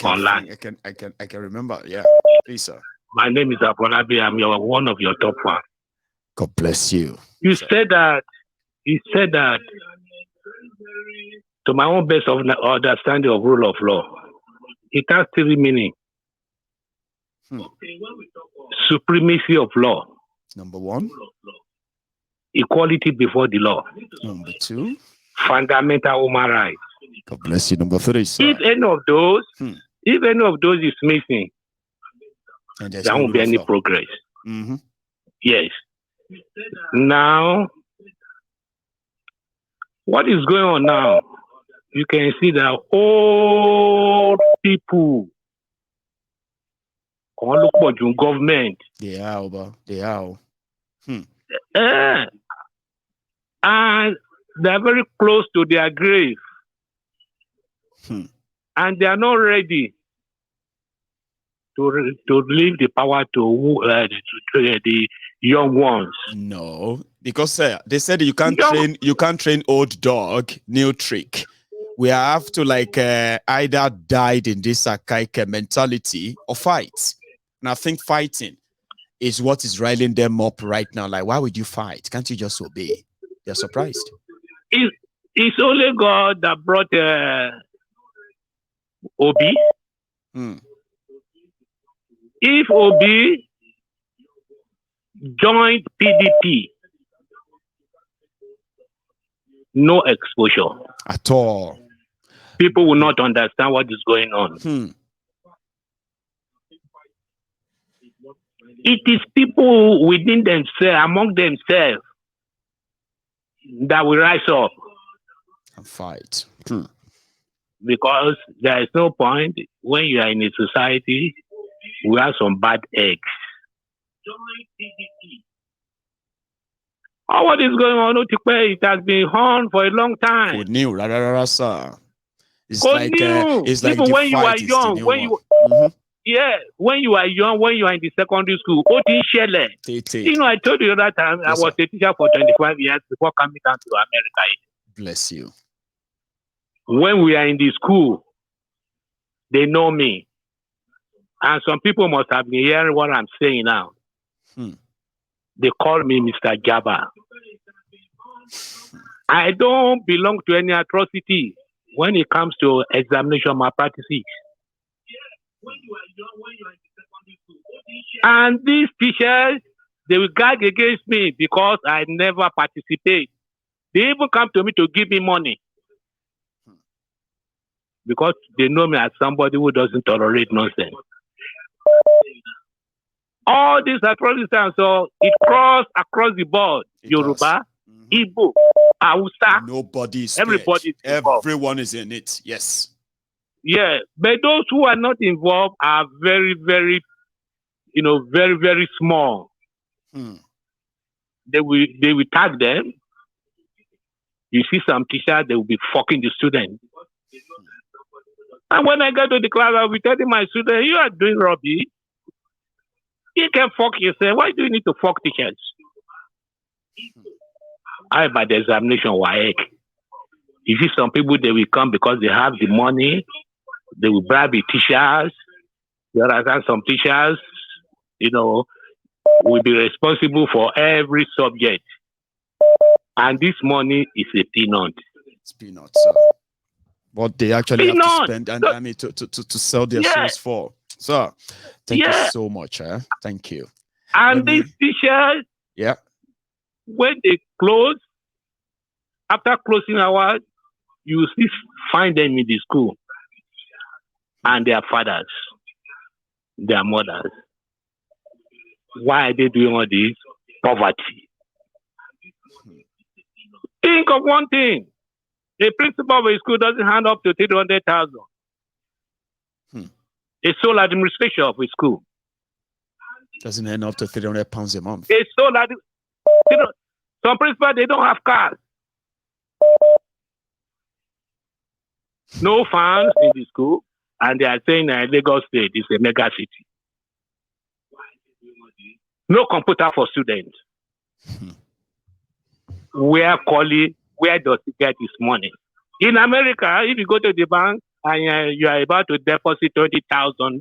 online. I can remember. Yeah, please, sir. My name is Abolabi. I'm one of your top fans. God bless you. You said that. To my own best of understanding of rule of law, it has three meanings. Supremacy of law. Number one. Equality before the law. Number two. Fundamental human rights. God bless you. Number three, sir. If any of those is missing, there won't be any progress. Yes. Now, what is going on now? You can see that all people all look for government. They are. And they're very close to their grave. And they are not ready to leave the power to the young ones. No, because they said you can't train old dog, new trick. We have to either die in this archaic mentality or fight. And I think fighting is what is riling them up right now. Like, why would you fight? Can't you just obey? They're surprised. It's only God that brought Obi. If Obi joined PDP, no exposure at all. People will not understand what is going on. It is people within themselves, among themselves, that will rise up. And fight. Because there is no point when you are in a society, we have some bad eggs. Oh, what is going on? It has been on for a long time. Code new, sir. It's Code like new. it's like Even the when you fight are is the young, new when one. you when you are young, when you are in the secondary school, you know, I told you the other time I was a teacher for 25 years before coming down to America. Bless you. When we are in the school, they know me. And some people must have been hearing what I'm saying now. They call me Mr. Jabba. I don't belong to any atrocity when it comes to examination malpractices. And these teachers, they will gag against me because I never participate. They even come to me to give me money. Because they know me as somebody who doesn't tolerate nonsense. All these atrocities, so it crossed across the board. Yoruba, Igbo, Hausa. Nobody is everybody is involved. Everyone is in it. Yes. Yeah, but those who are not involved are very, very, very, very small. They will tag them. You see some teachers, they will be fucking the student. And when I get to the class, I'll be telling my student, you are doing rubbish. You can fuck yourself. Why do you need to fuck teachers? I by the examination, WAEC. You see some people, they will come because they have the money. They will bribe the teachers. There are some teachers, will be responsible for every subject. And this money is a peanut. It's peanuts, sir. What they actually have to spend and I mean to sell their souls for. So thank you so much. Thank you. And these teachers, when they close, after closing hours, you still find them in the school. And their fathers, their mothers. Why are they doing all this? Poverty. Think of one thing. A principal of a school doesn't hand up to 300,000. A sole administration of a school doesn't end up to £300 a month. A sole some principals, they don't have cars. No fans in the school, and they are saying Lagos State is a mega city. No computer for students. Where does he get his money? In America, if you go to the bank and you are about to deposit $20,000,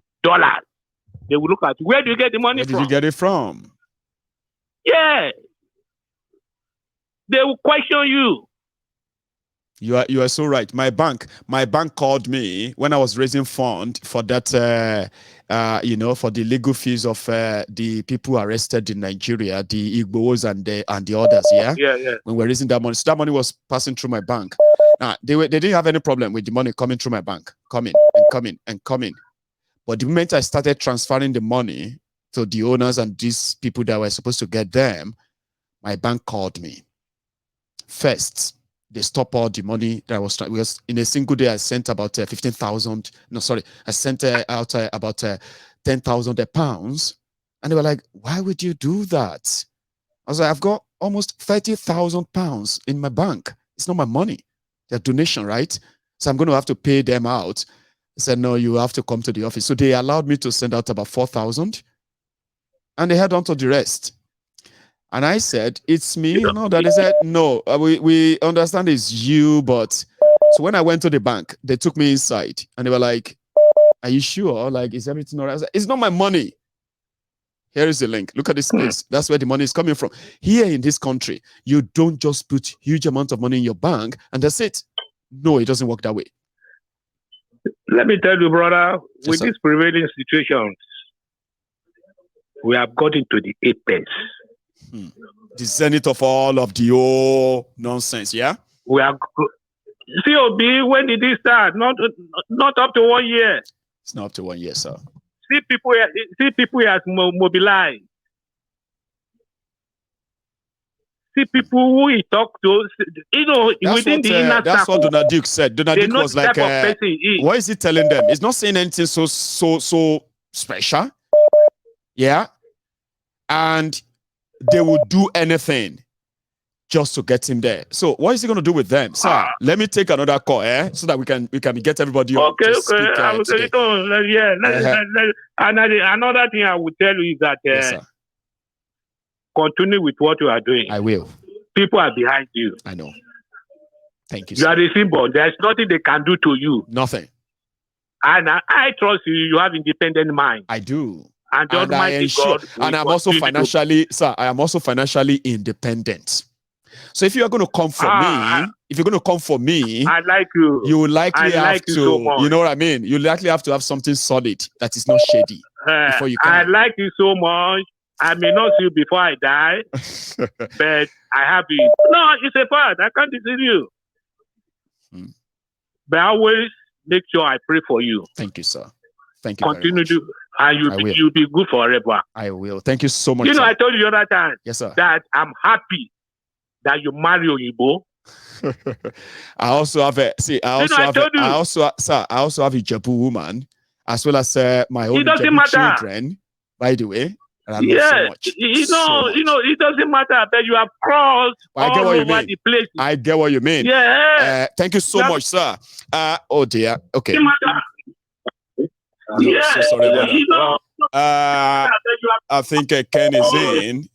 they will look at where do you get the money from? Where did you get it from? Yeah. They will question you. You are so right. My bank called me when I was raising fund for that for the legal fees of the people arrested in Nigeria, the Igbos and the others. Yeah. When we're raising that money, so that money was passing through my bank. They didn't have any problem with the money coming through my bank, coming. But the moment I started transferring the money to the owners and these people that were supposed to get them, my bank called me. First, they stopped all the money that I was trying, because in a single day I sent about 15,000. No, sorry, I sent out about 10,000 pounds, and they were like, "Why would you do that?" I was like, "I've got almost 30,000 pounds in my bank. It's not my money. They're donation, right? So I'm going to have to pay them out." I said, "No, you have to come to the office." So they allowed me to send out about 4,000, and they held on to the rest. And I said, "It's me." No, that they said, "No, we understand it's you." But so when I went to the bank, they took me inside and they were like, "Are you sure? Like, is everything all right?" I said, "It's not my money. Here is the link. Look at this place. That's where the money is coming from." Here in this country, you don't just put huge amount of money in your bank and that's it. No, it doesn't work that way. Let me tell you, brother, with this prevailing situation, we have gotten to the apex. The zenith of all of the old nonsense, yeah? We are COB, when did this start? Not up to 1 year. It's not up to 1 year, sir. see people as mobilized. See people who he talk to, within the inner that's circle. what Donald Duke said. Donald Duke was like, what is he telling them? He's not saying anything so special. Yeah. And they will do anything just to get him there. So what is he going to do with them? Sir, let me take another call, so that we can get everybody on. Okay. Another thing I would tell you is that yes, continue with what you are doing. I will. People are behind you. I know. Thank you. You are the symbol. There's nothing they can do to you. Nothing. And I trust you. You have independent mind. I do. And the Almighty God. And I'm also financially, sir. I am also financially independent. So if you are going to come for me, if you're going to come for me, I like you. You will likely have to. So you know what I mean? You likely have to have something solid that is not shady before you come. I like you so much. I may not see you before I die, but I have it. No, it's a fact. I can't deceive you. But I always make sure I pray for you. Thank you, sir. Thank you. Continue to, and you'll be good forever. I will. Thank you so much. You know, sir. I told you the other time. Yes, sir. That I'm happy that you marry Oyibo. I also have a I also have a Jabu woman, as well as my own Jabu children. By the way, and I love so much. It doesn't matter that you have crossed all over the place. I get what you mean. Yeah. Thank you so much, sir. Oh dear. Okay. Yeah. So sorry about that. I think Ken is in.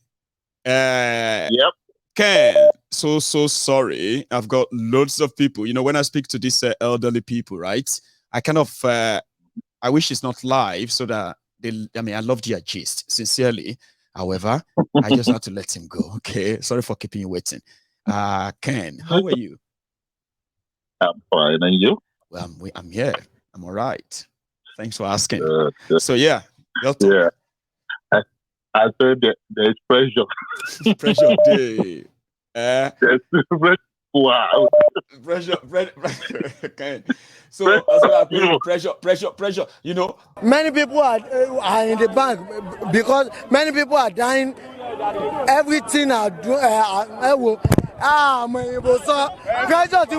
Yep. Ken, so sorry. I've got loads of people. You know, when I speak to these elderly people, right? I kind of I wish it's not live so that I love their gist, sincerely. However, I just have to let him go. Okay. Sorry for keeping you waiting. Ken, how are you? I'm fine, and you? Well, I'm here. I'm all right. Thanks for asking. So yeah. Yeah. I said there's pressure. Pressure day. Wow. Pressure. Okay. So pressure. You know. Many people are in the bank because many people are dying. Everything are doing. Pressure.